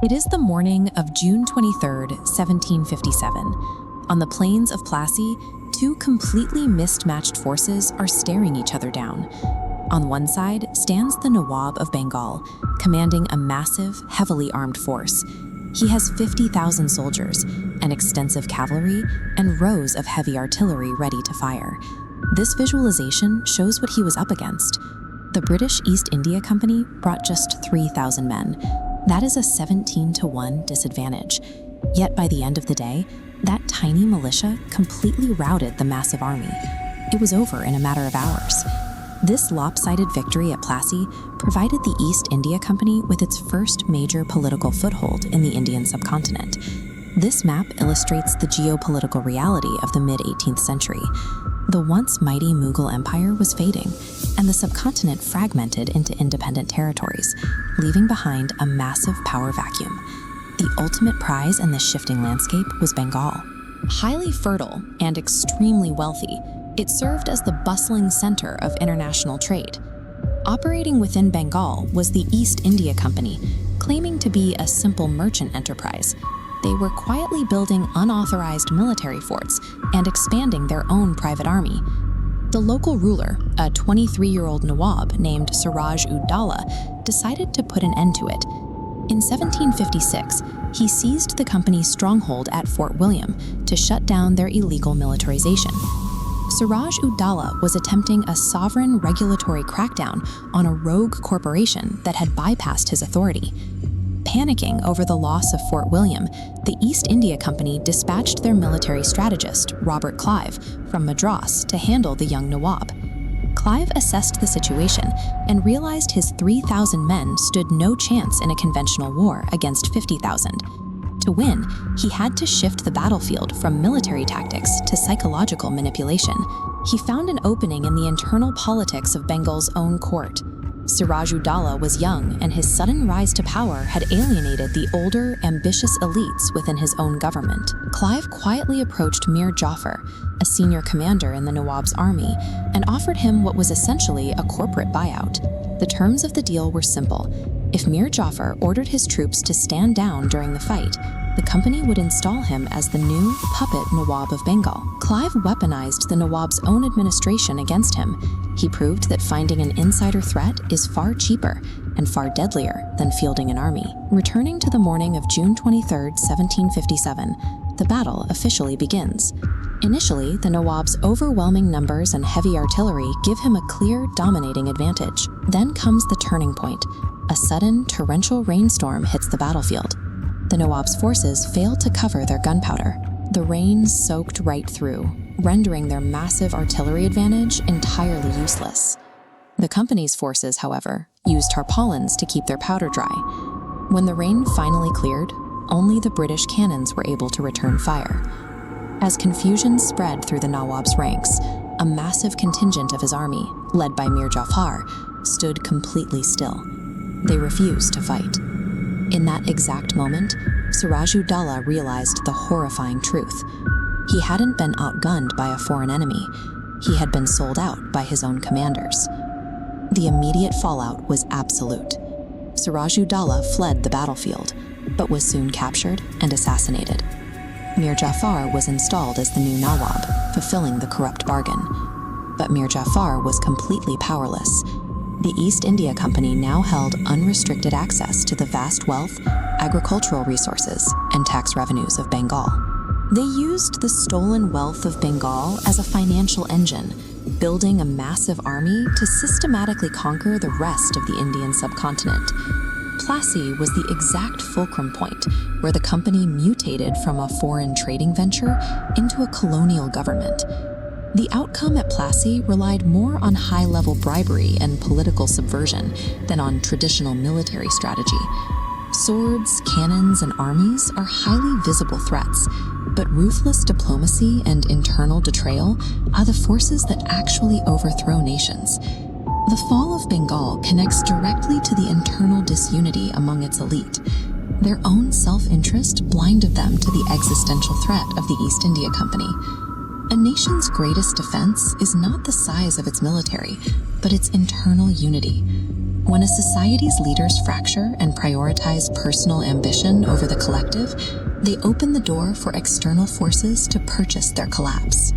It is the morning of June 23rd, 1757. On the plains of Plassey, two completely mismatched forces are staring each other down. On one side stands the Nawab of Bengal, commanding a massive, heavily armed force. He has 50,000 soldiers, an extensive cavalry, and rows of heavy artillery ready to fire. This visualization shows what he was up against. The British East India Company brought just 3,000 men. That is a 17-to-1 disadvantage. Yet by the end of the day, that tiny militia completely routed the massive army. It was over in a matter of hours. This lopsided victory at Plassey provided the East India Company with its first major political foothold in the Indian subcontinent. This map illustrates the geopolitical reality of the mid-18th century. The once mighty Mughal Empire was fading, and the subcontinent fragmented into independent territories, leaving behind a massive power vacuum. The ultimate prize in this shifting landscape was Bengal. Highly fertile and extremely wealthy, it served as the bustling center of international trade. Operating within Bengal was the East India Company, claiming to be a simple merchant enterprise. They were quietly building unauthorized military forts and expanding their own private army. The local ruler, a 23-year-old Nawab named Siraj-ud-Daulah, decided to put an end to it. In 1756, he seized the company's stronghold at Fort William to shut down their illegal militarization. Siraj-ud-Daulah was attempting a sovereign regulatory crackdown on a rogue corporation that had bypassed his authority. Panicking over the loss of Fort William, the East India Company dispatched their military strategist, Robert Clive, from Madras to handle the young Nawab. Clive assessed the situation and realized his 3,000 men stood no chance in a conventional war against 50,000. To win, he had to shift the battlefield from military tactics to psychological manipulation. He found an opening in the internal politics of Bengal's own court. Siraj-ud-Daulah was young, and his sudden rise to power had alienated the older, ambitious elites within his own government. Clive quietly approached Mir Jafar, a senior commander in the Nawab's army, and offered him what was essentially a corporate buyout. The terms of the deal were simple. If Mir Jafar ordered his troops to stand down during the fight, the company would install him as the new puppet Nawab of Bengal. Clive weaponized the Nawab's own administration against him. He proved that finding an insider threat is far cheaper and far deadlier than fielding an army. Returning to the morning of June 23, 1757, the battle officially begins. Initially, the Nawab's overwhelming numbers and heavy artillery give him a clear, dominating advantage. Then comes the turning point. A sudden, torrential rainstorm hits the battlefield. The Nawab's forces failed to cover their gunpowder. The rain soaked right through, rendering their massive artillery advantage entirely useless. The company's forces, however, used tarpaulins to keep their powder dry. When the rain finally cleared, only the British cannons were able to return fire. As confusion spread through the Nawab's ranks, a massive contingent of his army, led by Mir Jafar, stood completely still. They refused to fight. In that exact moment, Siraj-ud-Daulah realized the horrifying truth. He hadn't been outgunned by a foreign enemy. He had been sold out by his own commanders. The immediate fallout was absolute. Siraj-ud-Daulah fled the battlefield, but was soon captured and assassinated. Mir Jafar was installed as the new Nawab, fulfilling the corrupt bargain. But Mir Jafar was completely powerless. The East India Company now held unrestricted access to the vast wealth, agricultural resources, and tax revenues of Bengal. They used the stolen wealth of Bengal as a financial engine, building a massive army to systematically conquer the rest of the Indian subcontinent. Plassey was the exact fulcrum point where the company mutated from a foreign trading venture into a colonial government. The outcome at Plassey relied more on high-level bribery and political subversion than on traditional military strategy. Swords, cannons, and armies are highly visible threats, but ruthless diplomacy and internal betrayal are the forces that actually overthrow nations. The fall of Bengal connects directly to the internal disunity among its elite. Their own self-interest blinded them to the existential threat of the East India Company. A nation's greatest defense is not the size of its military, but its internal unity. When a society's leaders fracture and prioritize personal ambition over the collective, they open the door for external forces to purchase their collapse.